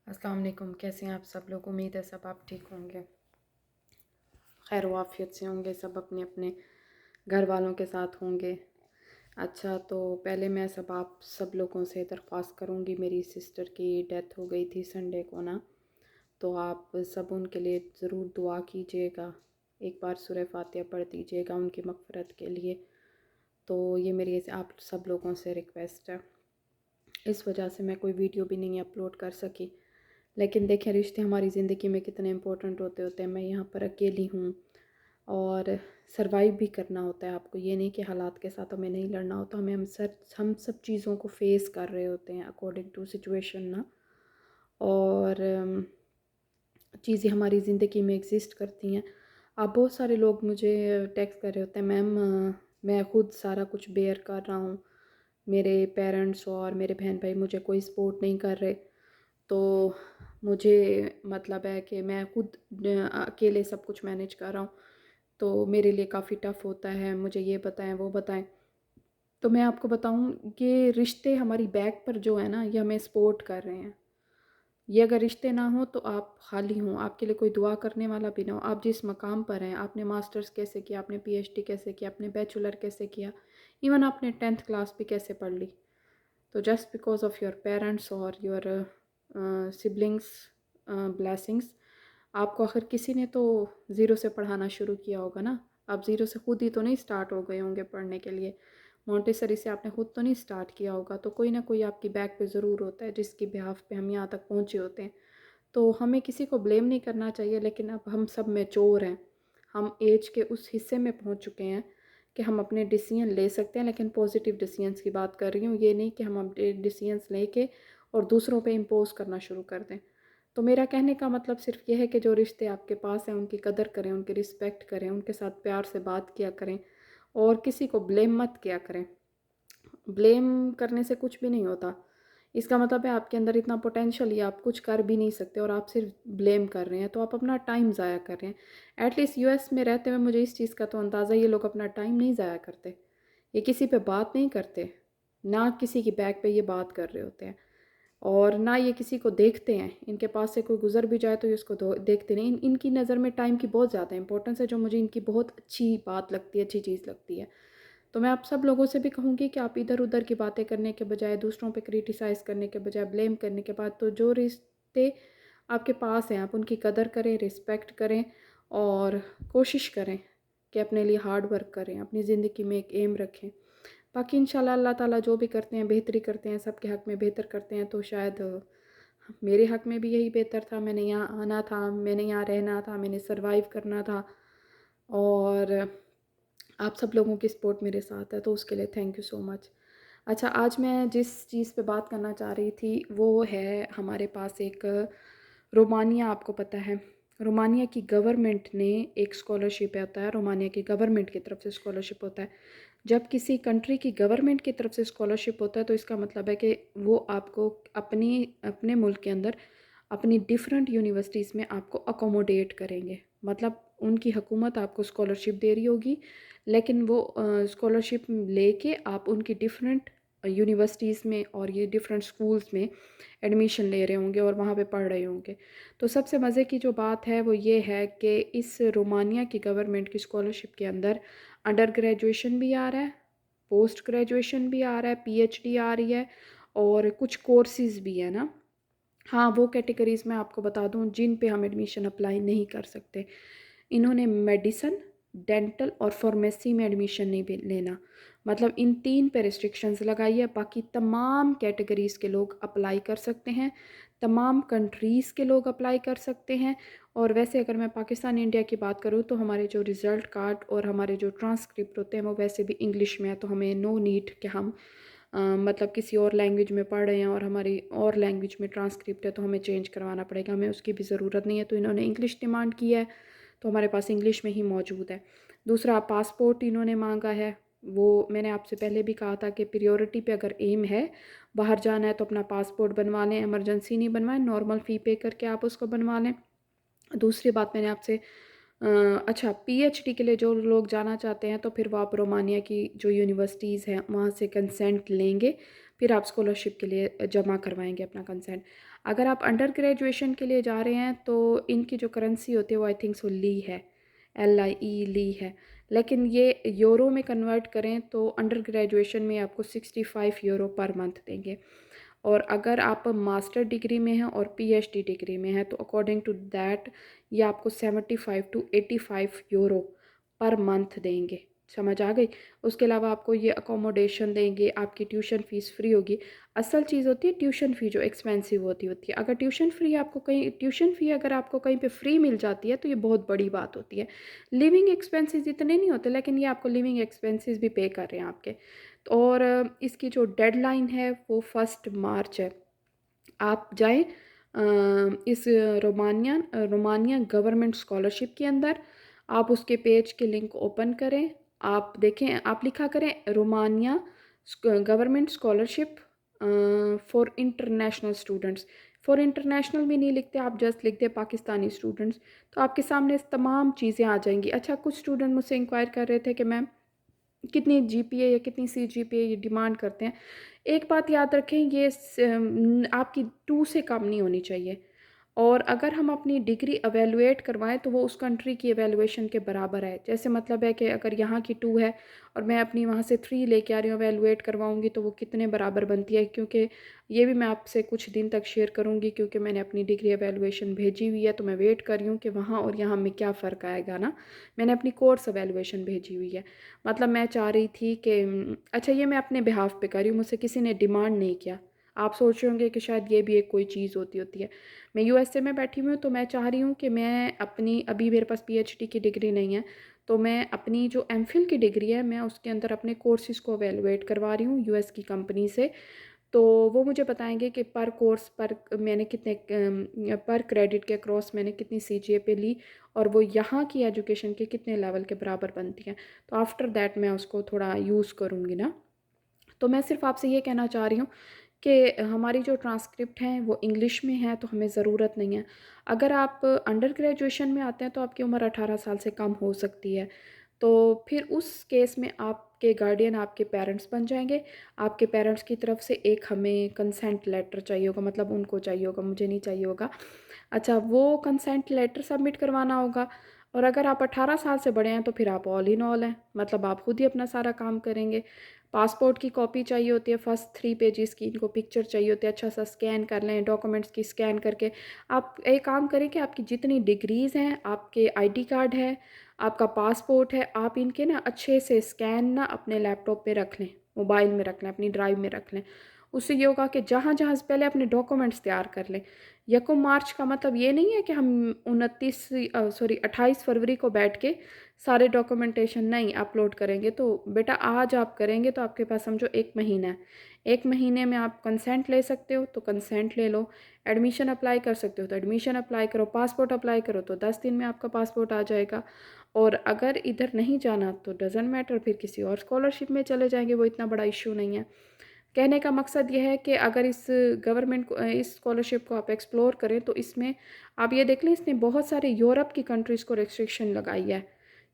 अस्सलाम वालेकुम। कैसे हैं आप सब लोग? उम्मीद है सब आप ठीक होंगे, खैर वाफियत से होंगे, सब अपने अपने घर वालों के साथ होंगे। अच्छा, तो पहले मैं आप सब लोगों से दरख्वास्त करूँगी, मेरी सिस्टर की डेथ हो गई थी संडे को ना, तो आप सब उनके लिए ज़रूर दुआ कीजिएगा। एक बार सूरह फातिहा पढ़ दीजिएगा उनकी मग़फ़िरत के लिए। तो ये मेरी आप सब लोगों से रिक्वेस्ट है। इस वजह से मैं कोई वीडियो भी नहीं अपलोड कर सकी। लेकिन देखें, रिश्ते हमारी ज़िंदगी में कितने इम्पोर्टेंट होते हैं। मैं यहाँ पर अकेली हूँ और सर्वाइव भी करना होता है आपको। ये नहीं कि हालात के साथ हमें नहीं लड़ना होता, हमें हम सब चीज़ों को फेस कर रहे होते हैं अकॉर्डिंग टू सिचुएशन ना। और चीज़ें हमारी ज़िंदगी में एग्जिस्ट करती हैं। आप बहुत सारे लोग मुझे टेक्स्ट कर रहे होते हैं, मैम मैं ख़ुद सारा कुछ बेयर कर रहा हूँ, मेरे पेरेंट्स और मेरे बहन भाई मुझे कोई सपोर्ट नहीं कर रहे, तो मुझे मतलब है कि मैं खुद अकेले सब कुछ मैनेज कर रहा हूँ, तो मेरे लिए काफ़ी टफ़ होता है, मुझे ये बताएं वो बताएं। तो मैं आपको बताऊँ कि रिश्ते हमारी बैक पर जो है ना, ये हमें सपोर्ट कर रहे हैं। ये अगर रिश्ते ना हो तो आप खाली हों, आपके लिए कोई दुआ करने वाला भी ना हो। आप जिस मकाम पर हैं, आपने मास्टर्स कैसे किया, आपने पीएचडी कैसे किया, आपने बैचलर कैसे किया, इवन आपने 10th क्लास भी कैसे पढ़ ली, तो just because of your parents और योर सिबलिंग्स ब्लेसिंग्स, आपको आखिर किसी ने तो ज़ीरो से पढ़ाना शुरू किया होगा ना। आप ज़ीरो से खुद ही तो नहीं स्टार्ट हो गए होंगे पढ़ने के लिए, मोंटेसरी से आपने खुद तो नहीं स्टार्ट किया होगा, तो कोई ना कोई आपकी बैक पे ज़रूर होता है जिसकी बिहाफ पे हम यहाँ तक पहुँचे होते हैं। तो हमें किसी को ब्लेम नहीं करना चाहिए, लेकिन अब हम सब मैच्योर हैं, हम एज के उस हिस्से में पहुँच चुके हैं कि हम अपने डिसीजन ले सकते हैं। लेकिन पॉजिटिव डिसीजंस की बात कर रही हूँ, ये नहीं कि हम अपने डिसीजंस लेके और दूसरों पे इम्पोज करना शुरू कर दें। तो मेरा कहने का मतलब सिर्फ ये है कि जो रिश्ते आपके पास हैं उनकी कदर करें, उनकी रिस्पेक्ट करें, उनके साथ प्यार से बात किया करें और किसी को ब्लेम मत किया करें। ब्लेम करने से कुछ भी नहीं होता। इसका मतलब है आपके अंदर इतना पोटेंशियल है, आप कुछ कर भी नहीं सकते और आप सिर्फ ब्लेम कर रहे हैं, तो आप अपना टाइम ज़ाया कर रहे हैं। एटलीस्ट यूएस में रहते हुए मुझे इस चीज़ का तो अंदाज़ा, ये लोग अपना टाइम नहीं ज़ाया करते, ये किसी पे बात नहीं करते, ना किसी की बैक पे ये बात कर रहे होते हैं और ना ये किसी को देखते हैं। इनके पास से कोई गुजर भी जाए तो ये उसको देखते नहीं। इनकी नज़र में टाइम की बहुत ज़्यादा इंपॉर्टेंस है, जो मुझे इनकी बहुत अच्छी बात लगती है, अच्छी चीज़ लगती है। तो मैं आप सब लोगों से भी कहूँगी कि आप इधर उधर की बातें करने के बजाय, दूसरों पे क्रिटिसाइज़ करने के बजाय, ब्लेम करने के बाद, तो जो रिश्ते आपके पास हैं आप उनकी कदर करें, रिस्पेक्ट करें और कोशिश करें कि अपने लिए हार्ड वर्क करें, अपनी ज़िंदगी में एक एम रखें। बाकी इंशाल्लाह अल्लाह ताला जो भी करते हैं बेहतरी करते हैं, सबके हक़ में बेहतर करते हैं। तो शायद मेरे हक़ में भी यही बेहतर था, मैंने यहाँ आना था, मैंने यहाँ रहना था, मैंने सर्वाइव करना था और आप सब लोगों की सपोर्ट मेरे साथ है, तो उसके लिए थैंक यू सो मच। अच्छा, आज मैं जिस चीज़ पे बात करना चाह रही थी वो है, हमारे पास एक रोमानिया, आपको पता है रोमानिया की गवर्नमेंट ने एक स्कॉलरशिप होता है, रोमानिया की गवर्नमेंट की तरफ से स्कॉलरशिप होता है। जब किसी कंट्री की गवर्नमेंट की तरफ से स्कॉलरशिप होता है तो इसका मतलब है कि वो आपको अपनी अपने मुल्क के अंदर अपनी डिफरेंट यूनिवर्सिटीज़ में आपको अकोमोडेट करेंगे। मतलब उनकी हुकूमत आपको स्कॉलरशिप दे रही होगी, लेकिन वो स्कॉलरशिप लेके आप उनकी डिफरेंट यूनिवर्सिटीज़ में और ये डिफरेंट स्कूल्स में एडमिशन ले रहे होंगे और वहाँ पे पढ़ रहे होंगे। तो सबसे मज़े की जो बात है वो ये है कि इस रोमानिया की गवर्नमेंट की स्कॉलरशिप के अंदर अंडर ग्रेजुएशन भी आ रहा है, पोस्ट ग्रेजुएशन भी आ रहा है, पीएचडी आ रही है और कुछ कोर्सेज़ भी है ना। हाँ, वो कैटेगरीज़ मैं आपको बता दूँ जिन पे हम एडमिशन अप्लाई नहीं कर सकते। इन्होंने मेडिसन, डेंटल और फार्मेसी में एडमिशन नहीं लेना, मतलब इन 3 पे रिस्ट्रिक्शंस लगाई है। बाकी तमाम कैटेगरीज़ के लोग अप्लाई कर सकते हैं, तमाम कंट्रीज़ के लोग अप्लाई कर सकते हैं। और वैसे अगर मैं पाकिस्तान इंडिया की बात करूँ तो हमारे जो रिज़ल्ट कार्ड और हमारे जो ट्रांसक्रिप्ट होते हैं वो वैसे भी इंग्लिश में है, तो हमें नो नीड कि हम मतलब किसी और लैंग्वेज में पढ़ रहे हैं और हमारी और लैंग्वेज में ट्रांसक्रिप्ट है तो हमें चेंज करवाना पड़ेगा, हमें उसकी भी ज़रूरत नहीं है। तो इन्होंने इंग्लिश डिमांड की है, तो हमारे पास इंग्लिश में ही मौजूद है। दूसरा, पासपोर्ट इन्होंने मांगा है, वो मैंने आपसे पहले भी कहा था कि प्रायोरिटी पे अगर एम है बाहर जाना है तो अपना पासपोर्ट बनवा लें, इमरजेंसी नहीं बनवाएं, नॉर्मल फ़ी पे करके आप उसको बनवा लें। दूसरी बात मैंने आपसे अच्छा, पीएचडी के लिए जो लोग जाना चाहते हैं तो फिर वो आप रोमानिया की जो यूनिवर्सिटीज़ हैं वहाँ से कंसेंट लेंगे, फिर आप स्कॉलरशिप के लिए जमा करवाएंगे अपना कंसेंट। अगर आप अंडर ग्रेजुएशन के लिए जा रहे हैं तो इनकी जो करेंसी होती है वो आई थिंक सो ली है, LIE ली है, लेकिन ये यूरो में कन्वर्ट करें तो अंडर ग्रेजुएशन में आपको 65 यूरो पर मंथ देंगे। और अगर आप मास्टर डिग्री में हैं और PhD डिग्री में हैं तो अकॉर्डिंग टू दैट ये आपको 75 टू 85 यूरो पर मंथ देंगे। समझ आ गई? उसके अलावा आपको ये अकोमोडेशन देंगे, आपकी ट्यूशन फ़ीस फ्री होगी। असल चीज़ होती है ट्यूशन फ़ी जो एक्सपेंसिव होती है। अगर ट्यूशन फ़ी अगर आपको कहीं पे फ्री मिल जाती है तो ये बहुत बड़ी बात होती है। लिविंग एक्सपेंसेस इतने नहीं होते, लेकिन ये आपको लिविंग एक्सपेंसेस भी पे कर रहे हैं आपके। और इसकी जो डेडलाइन है वो 1 मार्च है। आप जाएँ इस रोमानिया गवर्नमेंट स्कॉलरशिप के अंदर, आप उसके पेज के लिंक ओपन करें, आप देखें, आप लिखा करें Romania government scholarship for international students. For international भी नहीं लिखते आप, जस्ट लिखते पाकिस्तानी स्टूडेंट्स, तो आपके सामने तमाम चीज़ें आ जाएंगी। अच्छा, कुछ स्टूडेंट मुझसे इंक्वायर कर रहे थे कि मैम कितनी GPA या कितनी CGPA ये डिमांड करते हैं। एक बात याद रखें, ये आपकी 2 से कम नहीं होनी चाहिए। और अगर हम अपनी डिग्री एवेलुएट करवाएं तो वो उस कंट्री की एवेलुएशन के बराबर है। जैसे मतलब है कि अगर यहाँ की 2 है और मैं अपनी वहाँ से 3 लेके आ रही हूँ, एवेलुएट करवाऊँगी तो वो कितने बराबर बनती है। क्योंकि ये भी मैं आपसे कुछ दिन तक शेयर करूँगी, क्योंकि मैंने अपनी डिग्री एवेलुएशन भेजी हुई है, तो मैं वेट कर रही हूँ कि वहाँ और यहाँ में क्या फ़र्क आएगा ना। मैंने अपनी कोर्स एवेलुएशन भेजी हुई है। मतलब मैं चाह रही थी कि अच्छा, ये मैं अपने बिहाफ पे कर रही हूँ, मुझसे किसी ने डिमांड नहीं किया। आप सोच रहे होंगे कि शायद ये भी एक कोई चीज़ होती है। मैं USA में बैठी हुई हूँ, तो मैं चाह रही हूँ कि मैं अपनी, अभी मेरे पास PhD की डिग्री नहीं है, तो मैं अपनी जो MPhil की डिग्री है मैं उसके अंदर अपने कोर्सेज़ को एवेलुएट करवा रही हूँ US की कंपनी से। तो वो मुझे बताएंगे कि पर कोर्स पर मैंने कितने पर क्रेडिट के अक्रॉस मैंने कितनी CGPA ली और वो यहाँ की एजुकेशन के कितने लेवल के बराबर बनती हैं। तो आफ्टर दैट मैं उसको थोड़ा यूज़ करूँगी ना। तो मैं सिर्फ आपसे ये कहना चाह रही हूँ कि हमारी जो ट्रांसक्रिप्ट हैं वो इंग्लिश में है, तो हमें ज़रूरत नहीं है। अगर आप अंडर ग्रेजुएशन में आते हैं तो आपकी उम्र 18 साल से कम हो सकती है। तो फिर उस केस में आपके गार्डियन आपके पेरेंट्स बन जाएंगे। आपके पेरेंट्स की तरफ से एक हमें कंसेंट लेटर चाहिए होगा, मतलब उनको चाहिए होगा, मुझे नहीं चाहिए होगा। अच्छा, वो कंसेंट लेटर सबमिट करवाना होगा। और अगर आप 18 साल से बड़े हैं तो फिर आप ऑल इन ऑल हैं, मतलब आप खुद ही अपना सारा काम करेंगे। पासपोर्ट की कॉपी चाहिए होती है, फर्स्ट 3 पेजेस की इनको पिक्चर चाहिए होती है, अच्छा सा स्कैन कर लें, डॉक्यूमेंट्स की स्कैन करके। आप एक काम करें कि आपकी जितनी डिग्रीज़ हैं, आपके ID कार्ड है, आपका पासपोर्ट है, आप इनके ना अच्छे से स्कैन ना अपने लैपटॉप पे रख लें, मोबाइल में रख लें, अपनी ड्राइव में रख लें। उससे ये होगा कि जहाँ जहाँ से पहले अपने डॉक्यूमेंट्स तैयार कर लें। 1 मार्च का मतलब ये नहीं है कि हम 28 फरवरी को बैठ के सारे डॉक्यूमेंटेशन नहीं अपलोड करेंगे। तो बेटा आज आप करेंगे तो आपके पास समझो 1 महीना है। 1 महीने में आप कंसेंट ले सकते हो तो कंसेंट ले लो, एडमिशन अप्लाई कर सकते हो तो एडमिशन अप्लाई करो, पासपोर्ट अप्लाई करो तो 10 दिन में आपका पासपोर्ट आ जाएगा। और अगर इधर नहीं जाना तो डजेंट मैटर, फिर किसी और स्कॉलरशिप में चले जाएंगे, वो इतना बड़ा इशू नहीं है। कहने का मकसद यह है कि अगर इस गवर्नमेंट को, इस स्कॉलरशिप को आप एक्सप्लोर करें तो इसमें आप ये देख लें, इसने बहुत सारे यूरोप की कंट्रीज़ को रिस्ट्रिक्शन लगाई है।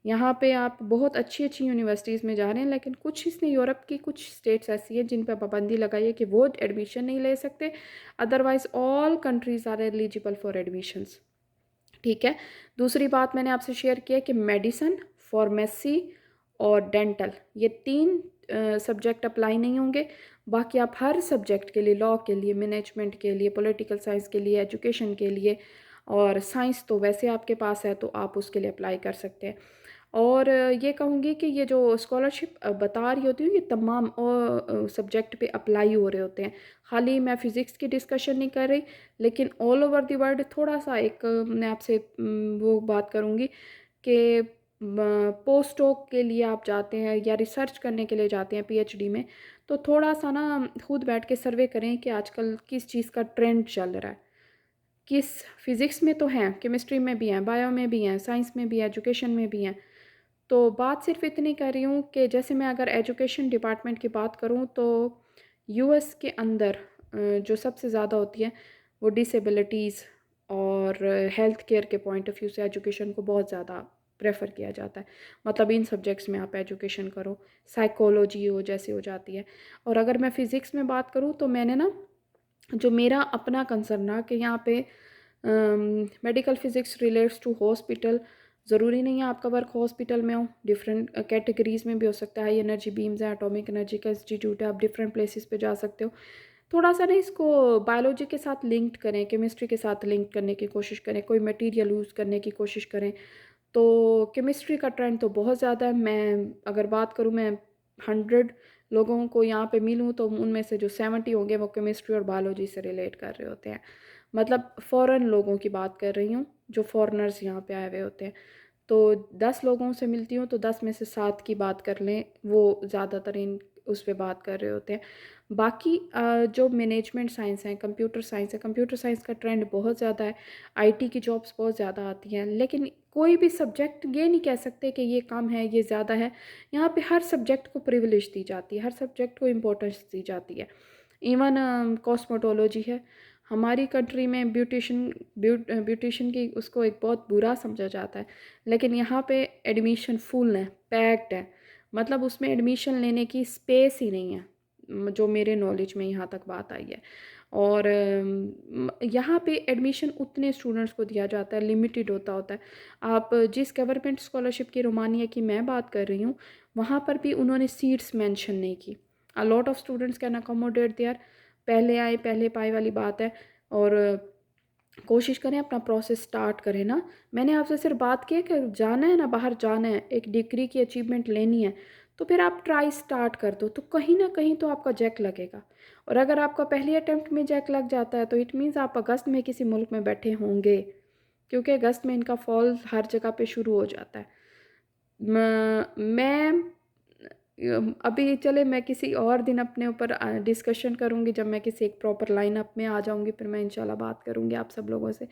यहाँ पे आप बहुत अच्छी अच्छी यूनिवर्सिटीज़ में जा रहे हैं, लेकिन कुछ इसने यूरोप की कुछ स्टेट्स ऐसी हैं जिन पर पाबंदी लगाई है कि वो एडमिशन नहीं ले सकते। Otherwise all countries are eligible for admissions. ठीक है। दूसरी बात मैंने आपसे शेयर किया कि मेडिसिन, फार्मेसी और डेंटल, ये 3 सब्जेक्ट अप्लाई नहीं होंगे। बाकी आप हर सब्जेक्ट के लिए, लॉ के लिए, मैनेजमेंट के लिए, पॉलिटिकल साइंस के लिए, एजुकेशन के लिए, और साइंस तो वैसे आपके पास है तो आप उसके लिए अप्लाई कर सकते हैं। और ये कहूँगी कि ये जो स्कॉलरशिप बता रही होती हूँ, ये तमाम सब्जेक्ट पे अप्लाई हो रहे होते हैं। खाली मैं फ़िज़िक्स की डिस्कशन नहीं कर रही, लेकिन ऑल ओवर द वर्ल्ड थोड़ा सा एक मैं आपसे वो बात करूँगी कि पोस्ट डॉक के लिए आप जाते हैं या रिसर्च करने के लिए जाते हैं PhD में, तो थोड़ा सा ना खुद बैठ के सर्वे करें कि आजकल किस चीज़ का ट्रेंड चल रहा है। किस फिज़िक्स में तो हैं, केमिस्ट्री में भी हैं, बायो में भी हैं, साइंस में भी हैं, एजुकेशन में भी हैं। तो बात सिर्फ इतनी कर रही हूँ कि जैसे मैं अगर एजुकेशन डिपार्टमेंट की बात करूँ तो US के अंदर जो सबसे ज़्यादा होती है वो डिसेबिलिटीज़ और हेल्थ केयर के पॉइंट ऑफ व्यू से एजुकेशन को बहुत ज़्यादा प्रेफर किया जाता है। मतलब इन सब्जेक्ट्स में आप एजुकेशन करो, साइकोलॉजी हो जैसे हो जाती है। और अगर मैं फ़िज़िक्स में बात करूँ तो मैंने ना जो मेरा अपना कंसर्न रहा कि यहाँ पे medical physics relates to hospital, ज़रूरी नहीं है आपका वर्क हॉस्पिटल में हो, डिफरेंट कैटेगरीज़ में भी हो सकता है। हाई एनर्जी बीम्स है, एटॉमिक एनर्जी का इंस्टीट्यूट है, आप डिफरेंट प्लेसेस पे जा सकते हो। थोड़ा सा ना इसको बायोलॉजी के साथ लिंक्ड करें, केमिस्ट्री के साथ लिंक करने की कोशिश करें, कोई मटेरियल यूज़ करने की कोशिश करें। तो केमिस्ट्री का ट्रेंड तो बहुत ज़्यादा है। मैं अगर बात करूँ, मैं 100 लोगों को यहाँ पे मिलूँ तो उनमें से जो 70 होंगे वो केमिस्ट्री और बायोलॉजी से रिलेट कर रहे होते हैं। मतलब फ़ॉरेन लोगों की बात कर रही हूँ, जो फ़ॉरेनर्स यहाँ पे आए हुए होते हैं। तो 10 लोगों से मिलती हूँ तो 10 में से 7 की बात कर लें, वो ज़्यादातर इन उस पे बात कर रहे होते हैं। बाकी जो मैनेजमेंट साइंस है, कंप्यूटर साइंस का ट्रेंड बहुत ज़्यादा है। आईटी की जॉब्स बहुत ज़्यादा आती हैं, लेकिन कोई भी सब्जेक्ट ये नहीं कह सकते कि ये कम है, ये ज़्यादा है। यहाँ पे हर सब्जेक्ट को प्रिविलेज दी जाती है, हर सब्जेक्ट को इम्पोर्टेंस दी जाती है। इवन कॉस्मेटोलॉजी है हमारी कंट्री में, ब्यूटिशन की उसको एक बहुत बुरा समझा जाता है, लेकिन यहाँ पे एडमिशन फुल है, पैक्ड है। मतलब उसमें एडमिशन लेने की स्पेस ही नहीं है, जो मेरे नॉलेज में यहाँ तक बात आई है। और यहाँ पे एडमिशन उतने स्टूडेंट्स को दिया जाता है, लिमिटेड होता है। आप जिस गवर्नमेंट स्कॉलरशिप की, रोमानिया की मैं बात कर रही हूँ, वहाँ पर भी उन्होंने सीट्स मेंशन नहीं की। A lot of students can accommodate there, पहले आए पहले पाए वाली बात है। और कोशिश करें अपना प्रोसेस स्टार्ट करें ना। मैंने आपसे सिर्फ बात की है कि जाना है ना, बाहर जाना है, एक डिग्री की अचीवमेंट लेनी है, तो फिर आप ट्राई स्टार्ट कर दो, तो कहीं ना कहीं तो आपका जैक लगेगा। और अगर आपका पहले अटेम्प्ट में जैक लग जाता है तो इट मीन्स आप अगस्त में किसी मुल्क में बैठे होंगे, क्योंकि अगस्त में इनका फॉल हर जगह पे शुरू हो जाता है। मैं अभी चले, मैं किसी और दिन अपने ऊपर डिस्कशन करूँगी, जब मैं किसी एक प्रॉपर लाइनअप में आ जाऊँगी, फिर मैं इंशाल्लाह बात करूँगी आप सब लोगों से।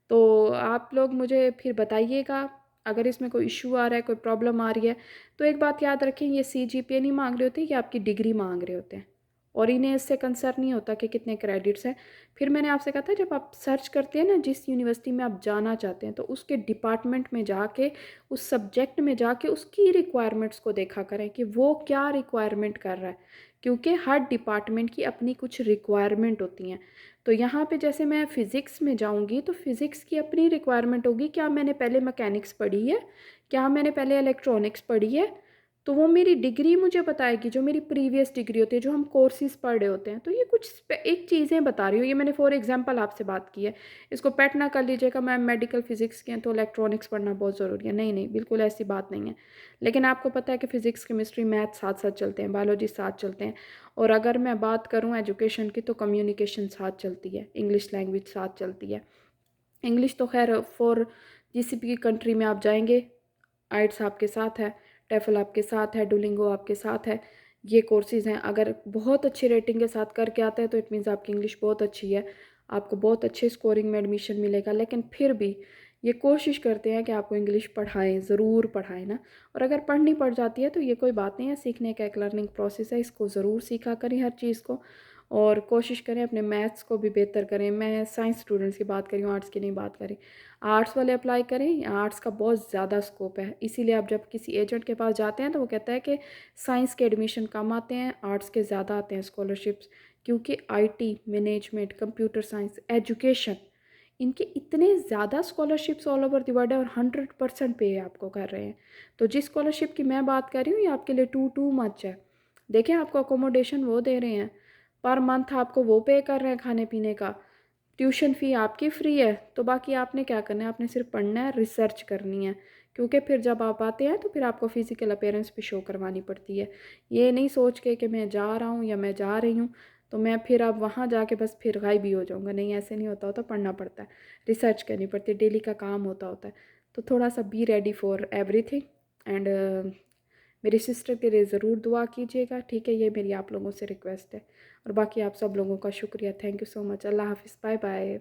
तो आप लोग मुझे फिर बताइएगा अगर इसमें कोई इशू आ रहा है, कोई प्रॉब्लम आ रही है। तो एक बात याद रखें, ये सीजीपीए नहीं मांग रहे होते, ये आपकी डिग्री मांग रहे होते हैं, और इन्हें इससे कंसर्न नहीं होता कि कितने क्रेडिट्स हैं। फिर मैंने आपसे कहा था, जब आप सर्च करते हैं ना जिस यूनिवर्सिटी में आप जाना चाहते हैं, तो उसके डिपार्टमेंट में जाके, उस सब्जेक्ट में जाके उसकी रिक्वायरमेंट्स को देखा करें कि वो क्या रिक्वायरमेंट कर रहा है, क्योंकि हर डिपार्टमेंट की अपनी कुछ रिक्वायरमेंट होती हैं। तो यहाँ पे जैसे मैं फ़िज़िक्स में जाऊँगी तो फ़िज़िक्स की अपनी रिक्वायरमेंट होगी, क्या मैंने पहले मैकेनिक्स पढ़ी है, क्या मैंने पहले इलेक्ट्रॉनिक्स पढ़ी है, तो वो मेरी डिग्री मुझे बताएगी, जो मेरी प्रीवियस डिग्री होती है, जो हम कोर्सेज पढ़ रहे होते हैं। तो ये कुछ एक चीज़ें बता रही हूँ, ये मैंने फॉर एग्जांपल आपसे बात की है। इसको पेट ना कर लीजिएगा, मैम मेडिकल फिजिक्स के हैं तो इलेक्ट्रॉनिक्स पढ़ना बहुत ज़रूरी है, नहीं नहीं, बिल्कुल ऐसी बात नहीं है। लेकिन आपको पता है कि फ़िज़िक्स केमिस्ट्री मैथ साथ साथ चलते हैं, बायोलॉजी साथ चलते हैं। और अगर मैं बात करूँ एजुकेशन की, तो कम्युनिकेशन साथ चलती है, इंग्लिश लैंग्वेज साथ चलती है। इंग्लिश तो खैर फॉर जिस भी कंट्री में आप जाएंगे, आइट्स आपके साथ है, टेफल आपके साथ है, डुलिंगो आपके साथ है। ये कोर्सेज़ हैं, अगर बहुत अच्छी रेटिंग के साथ करके आते हैं तो इट मीन्स आपकी इंग्लिश बहुत अच्छी है, आपको बहुत अच्छे स्कोरिंग में एडमिशन मिलेगा। लेकिन फिर भी ये कोशिश करते हैं कि आपको इंग्लिश पढ़ाएं, ज़रूर पढ़ाएं ना। और अगर पढ़नी पड़ जाती है तो ये कोई बात नहीं है, सीखने का एक लर्निंग प्रोसेस है, इसको ज़रूर सीखा करें हर चीज़ को। और कोशिश करें अपने मैथ्स को भी बेहतर करें। मैं साइंस स्टूडेंट्स की बात कर रही हूँ, आर्ट्स की नहीं बात करी। आर्ट्स वाले अप्लाई करें, आर्ट्स का बहुत ज़्यादा स्कोप है, इसीलिए आप जब किसी एजेंट के पास जाते हैं तो वो कहता है कि साइंस के एडमिशन कम आते हैं, आर्ट्स के ज़्यादा आते हैं स्कॉलरशिप्स। क्योंकि IT, management, computer science, education, इनके इतने ज़्यादा scholarships all over the world है, और 100% पे आपको कर रहे हैं। तो जिस स्कॉलरशिप की मैं बात कर रही हूँ, ये आपके लिए टू मच है। देखें, आपको अकोमोडेशन वो दे रहे हैं, पर मंथ आपको वो पे कर रहे हैं खाने पीने का, ट्यूशन फ़ी आपकी फ्री है। तो बाकी आपने क्या करना है, आपने सिर्फ पढ़ना है, रिसर्च करनी है। क्योंकि फिर जब आप आते हैं तो फिर आपको फ़िज़िकल अपीयरेंस भी शो करवानी पड़ती है। ये नहीं सोच के कि मैं जा रहा हूँ या मैं जा रही हूँ तो मैं फिर अब वहाँ जाके बस फिर गायब ही हो जाऊँगा, नहीं, ऐसे नहीं होता होता, पढ़ना पड़ता है, रिसर्च करनी पड़ती है, डेली का काम होता है। तो थोड़ा सा be ready for everything. And मेरी सिस्टर के लिए ज़रूर दुआ कीजिएगा, ठीक है, ये मेरी आप लोगों से रिक्वेस्ट है। और बाकी आप सब लोगों का शुक्रिया, थैंक यू सो मच। अल्लाह हाफ़िज़, बाय बाय।